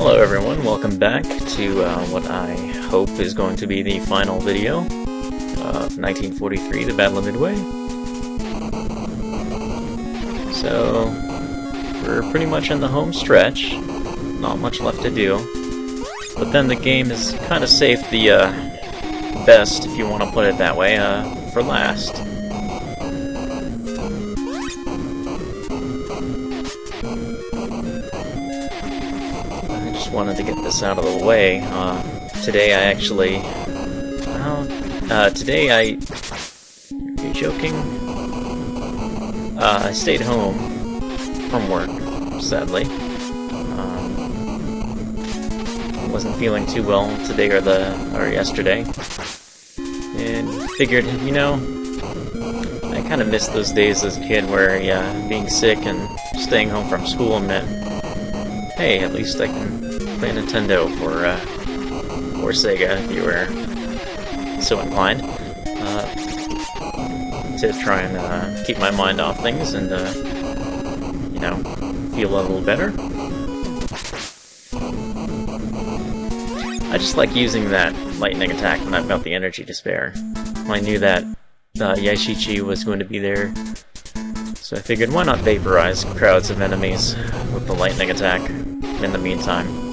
Hello everyone, welcome back to what I hope is going to be the final video of 1943, the Battle of Midway. So, we're pretty much in the home stretch, not much left to do, but then the game has kind of saved the best, if you want to put it that way, for last. Wanted to get this out of the way. Today I actually... today I... Are you joking? I stayed home from work, sadly. Wasn't feeling too well today or yesterday. And figured, you know, I kind of missed those days as a kid where, yeah, being sick and staying home from school meant, hey, at least I can play Nintendo or Sega, if you were so inclined, to try and keep my mind off things and, you know, feel a little better. I just like using that lightning attack when I've got the energy to spare. I knew that Yaishichi was going to be there, so I figured why not vaporize crowds of enemies with the lightning attack in the meantime.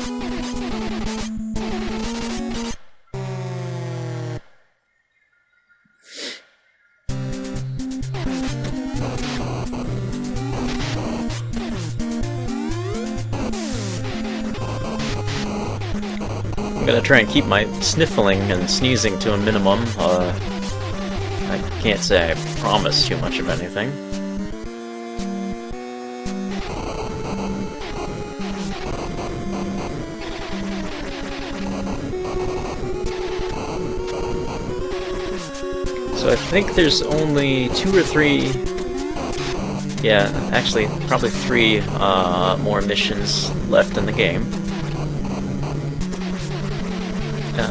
I'm gonna try and keep my sniffling and sneezing to a minimum. I can't say I promise too much of anything. So I think there's only 2 or 3... yeah, actually, probably 3 more missions left in the game.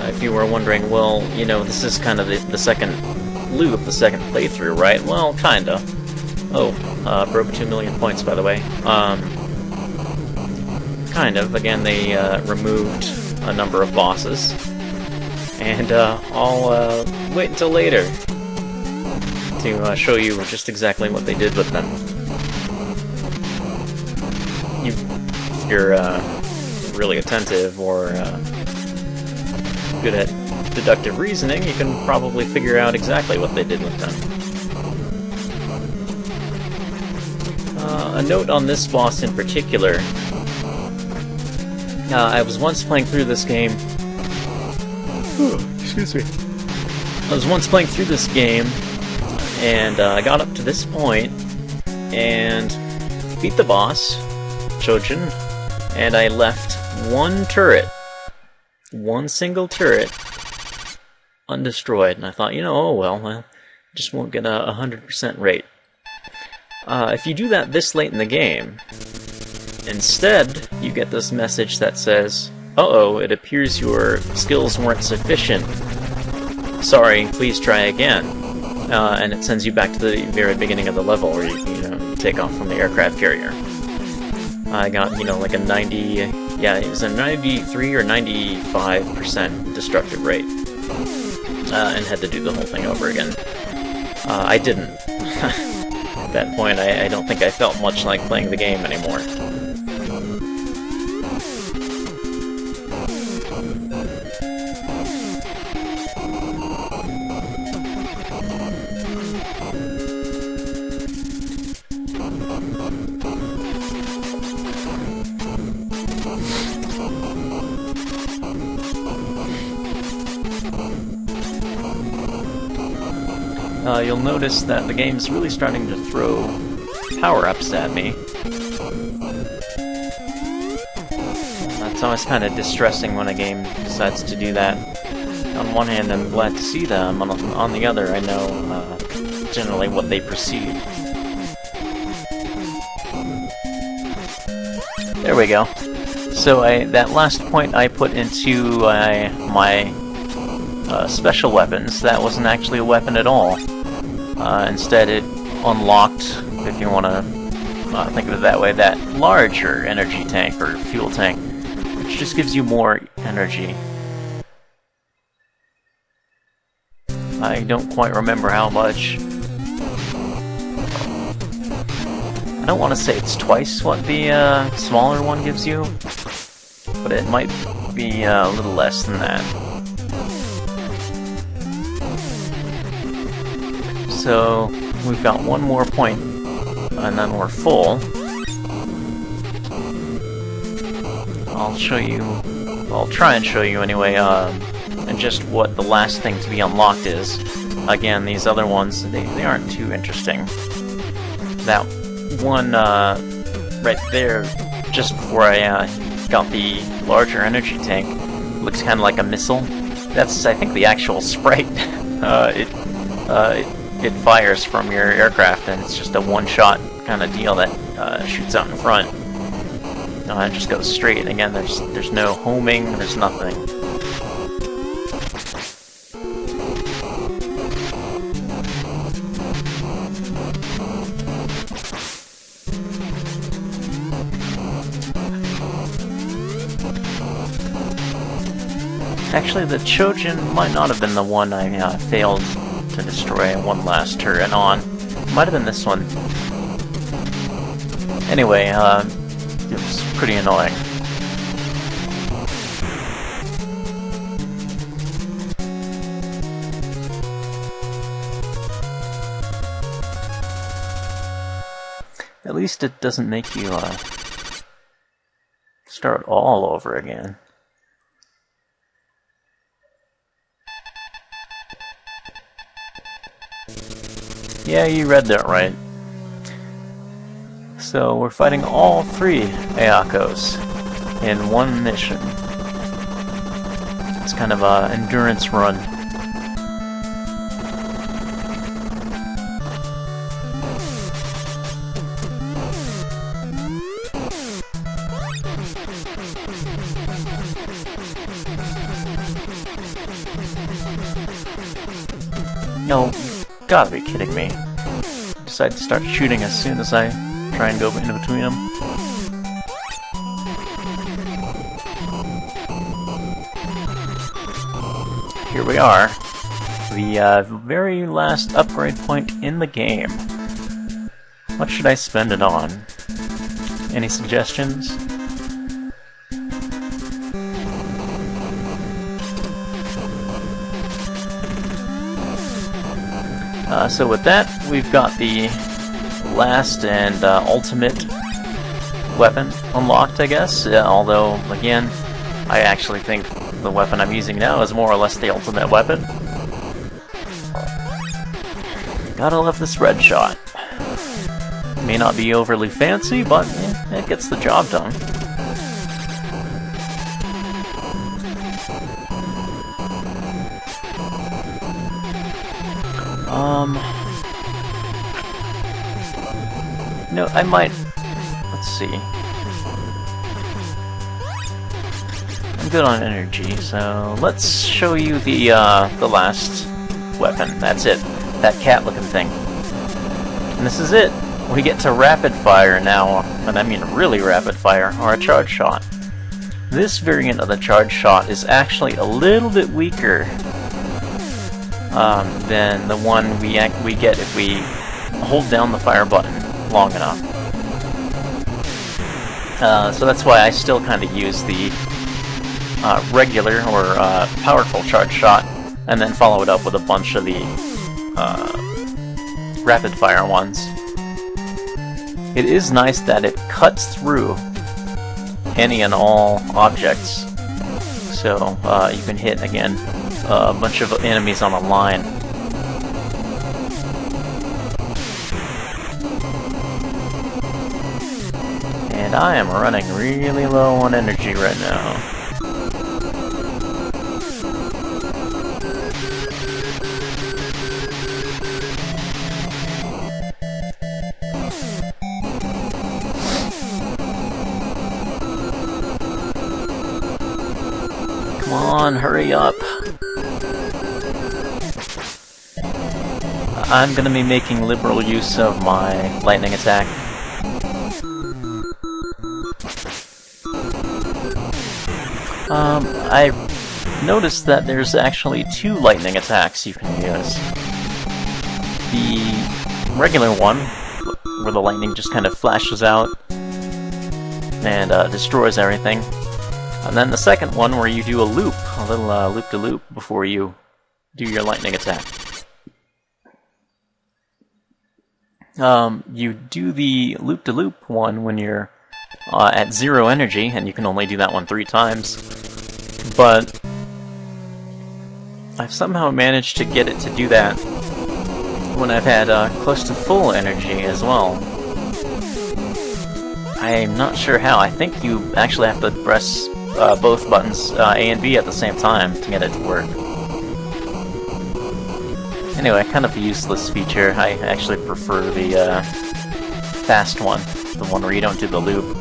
If you were wondering, well, you know, this is kind of the second loop, the second playthrough, right? Well, kinda. Oh, broke 2 million points, by the way. Kind of. Again, they removed a number of bosses. And I'll wait until later to show you just exactly what they did with them. If you're really attentive or good at deductive reasoning, you can probably figure out exactly what they did with them. A note on this boss in particular. I was once playing through this game... excuse me. I was once playing through this game, and I got up to this point, and beat the boss, Chojin, and I left one turret, one single turret, undestroyed, and I thought, you know, oh well, I just won't get a 100% rate. If you do that this late in the game, instead, you get this message that says, uh-oh, it appears your skills weren't sufficient. Sorry, please try again. And it sends you back to the very beginning of the level where you take off from the aircraft carrier. I got, you know, like a 90, yeah, it was a 93 or 95% destructive rate. And had to do the whole thing over again. I didn't. At that point, I don't think I felt much like playing the game anymore. You'll notice that the game's really starting to throw power-ups at me. That's always kind of distressing when a game decides to do that. On one hand, I'm glad to see them. On the other, I know generally what they precede. There we go. So that last point I put into my special weapons, that wasn't actually a weapon at all. Instead, it unlocked, if you want to think of it that way, that larger energy tank or fuel tank which just gives you more energy. I don't quite remember how much. I don't want to say it's twice what the smaller one gives you, but it might be a little less than that. So we've got one more point, and then we're full. I'll show you, I'll try and show you anyway, and just what the last thing to be unlocked is. Again, these other ones, they aren't too interesting. That one right there, just before I got the larger energy tank, looks kind of like a missile. That's, I think, the actual sprite. It fires from your aircraft, and it's just a one-shot kind of deal that shoots out in front. It just goes straight. And again, there's no homing, there's nothing. Actually, the Chojin might not have been the one I failed to destroy one last turret on. Might have been this one. Anyway, it was pretty annoying. At least it doesn't make you start all over again. Yeah, you read that right. So we're fighting all three Ayakos in one mission. It's kind of an endurance run. No, you've gotta be kidding me. Decide to start shooting as soon as I try and go in between them. Here we are. The very last upgrade point in the game. What should I spend it on? Any suggestions? So with that, we've got the last and ultimate weapon unlocked, I guess. Although, again, I actually think the weapon I'm using now is more or less the ultimate weapon. Gotta love this red shot. May not be overly fancy, but it gets the job done. No, I might... Let's see. I'm good on energy, so let's show you the last weapon. That's it. That cat-looking thing. And this is it. We get to rapid fire now, and I mean really rapid fire, or a charge shot. This variant of the charge shot is actually a little bit weaker than the one we get if we hold down the fire button long enough. So that's why I still kind of use the regular or powerful charge shot, and then follow it up with a bunch of the rapid fire ones. It is nice that it cuts through any and all objects, so you can hit, again, a bunch of enemies on a line. And I am running really low on energy right now. Come on, hurry up. I'm gonna be making liberal use of my lightning attack. I noticed that there's actually 2 lightning attacks you can use. The regular one, where the lightning just kind of flashes out and destroys everything. And then the second one where you do a loop, a little loop-de-loop before you do your lightning attack. You do the loop-de-loop one when you're at 0 energy, and you can only do that one 3 times. But I've somehow managed to get it to do that when I've had close to full energy as well. I'm not sure how. I think you actually have to press both buttons, A and B, at the same time to get it to work. Anyway, kind of a useless feature. I actually prefer the fast one, the one where you don't do the loop.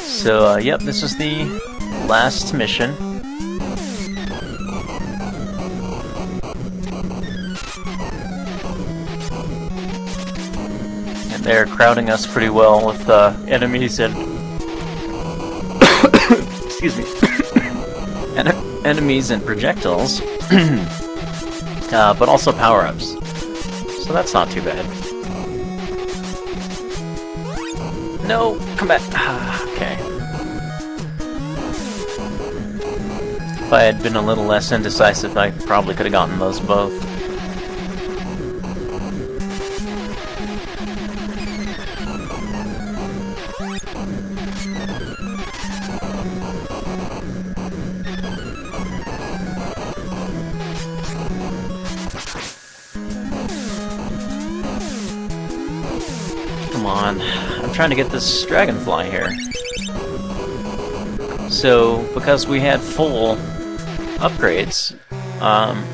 So, yep, this is the last mission. And they're crowding us pretty well with enemies and... excuse me. Enemies and projectiles, but also power-ups. So that's not too bad. No, come back. Okay. If I had been a little less indecisive, I probably could have gotten those both. Come on, I'm trying to get this dragonfly here. So, because we had full upgrades,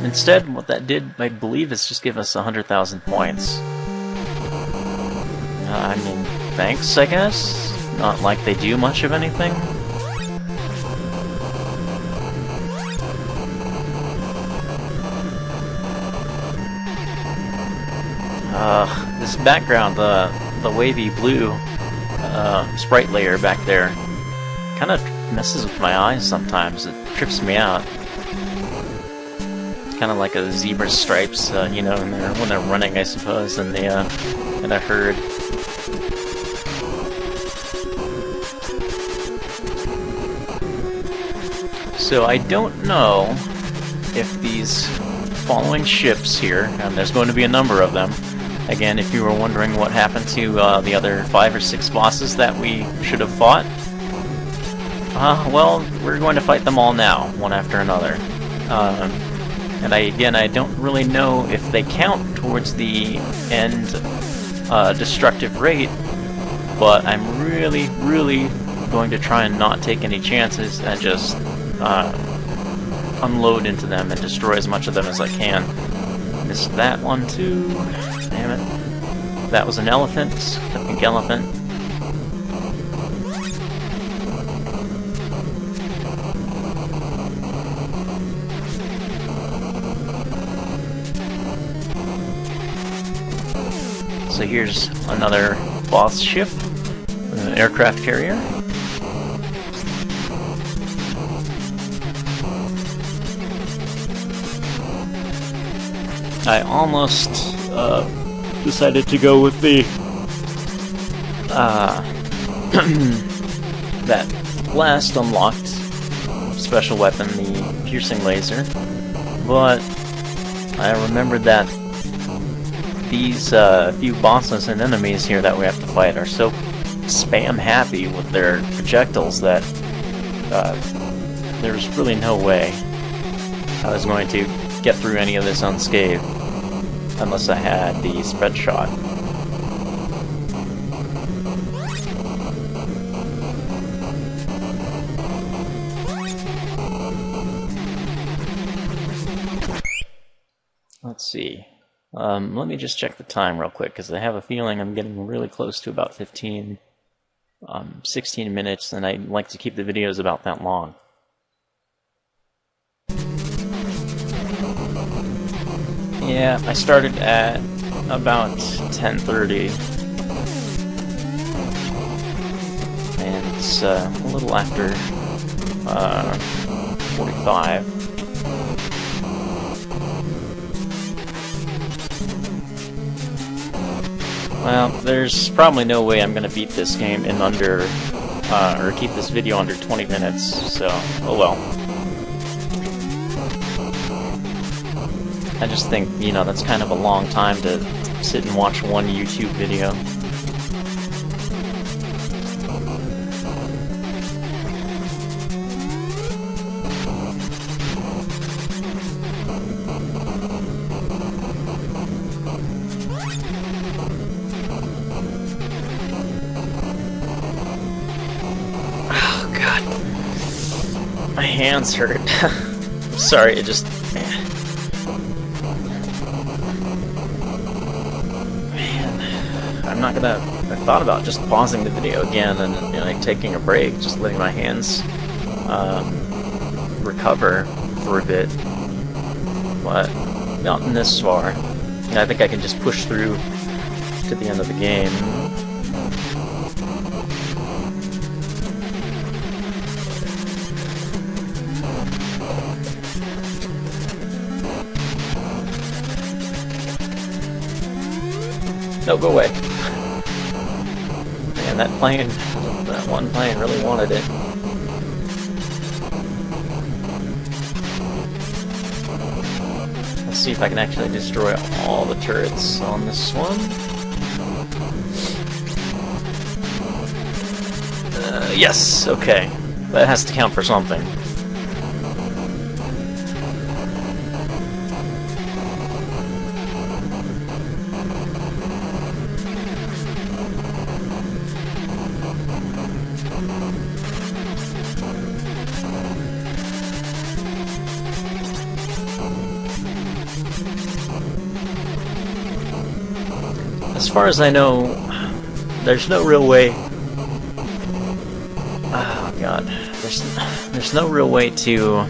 instead what that did, I believe, is just give us 100,000 points. I mean, thanks, I guess? Not like they do much of anything. This background, the wavy blue sprite layer back there kind of messes with my eyes sometimes. It trips me out. Kind of like a zebra's stripes, you know, when they're running, I suppose, in a herd. So I don't know if these following ships here, and there's going to be a number of them. Again, if you were wondering what happened to the other 5 or 6 bosses that we should have fought, well, we're going to fight them all now, one after another. And I don't really know if they count towards the end destructive rate, but I'm really, really going to try and not take any chances and just unload into them and destroy as much of them as I can. Missed that one too. Damn it. That was an elephant, a pink elephant. So here's another boss ship, an aircraft carrier. I almost decided to go with the that last unlocked special weapon, the piercing laser, but I remembered that these few bosses and enemies here that we have to fight are so spam happy with their projectiles that there's really no way I was going to get through any of this unscathed unless I had the spread shot. Let's see. Let me just check the time real quick, because I have a feeling I'm getting really close to about 16 minutes, and I like to keep the videos about that long. Yeah, I started at about 10:30. and it's a little after 45. Well, there's probably no way I'm gonna beat this game in under, or keep this video under 20 minutes, so, oh well. I just think, you know, that's kind of a long time to sit and watch one YouTube video. Oh god. My hands hurt. Sorry, it just... I'm not gonna... I thought about just pausing the video again and, you know, like taking a break, just letting my hands recover for a bit. But gotten this far, I think I can just push through to the end of the game. No, go away. Man, that plane, that one plane really wanted it. Let's see if I can actually destroy all the turrets on this one. Yes, okay. That has to count for something. As far as I know, there's no real way... Oh god. There's no real way to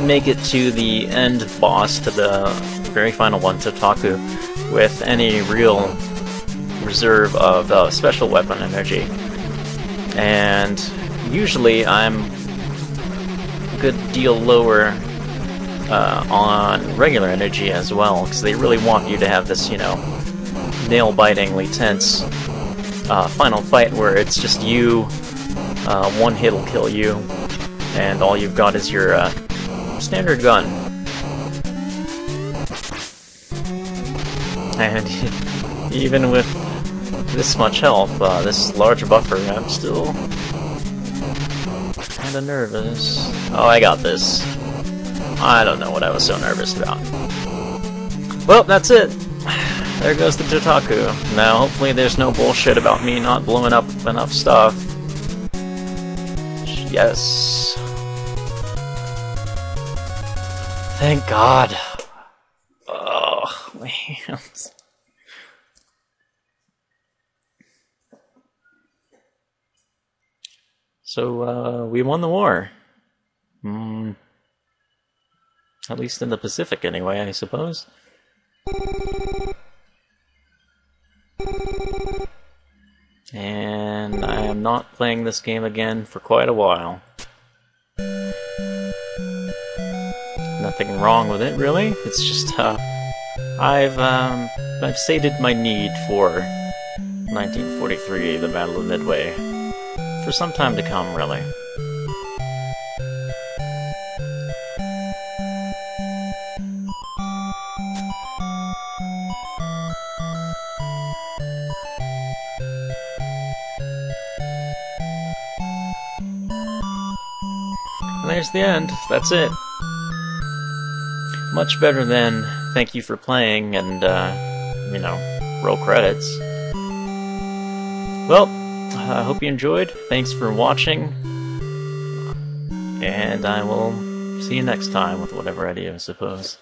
make it to the end boss, to the very final one, to Taku, with any real reserve of special weapon energy. And usually I'm a good deal lower on regular energy as well, because they really want you to have this, you know, nail-bitingly tense final fight where it's just you, one hit will kill you, and all you've got is your standard gun. And even with this much health, this large buffer, I'm still kinda nervous. Oh, I got this. I don't know what I was so nervous about. Well, that's it. There goes the Jotaku. Now, hopefully there's no bullshit about me not blowing up enough stuff. Yes. Thank God. Oh, my hands. So, we won the war. At least in the Pacific, anyway, I suppose. And I am not playing this game again for quite a while. Nothing wrong with it, really. It's just, I've sated my need for 1943, the Battle of Midway, for some time to come, really. And there's the end. That's it. Much better than thank you for playing and, you know, roll credits. Well, I hope you enjoyed. Thanks for watching. And I will see you next time with whatever I do, I suppose.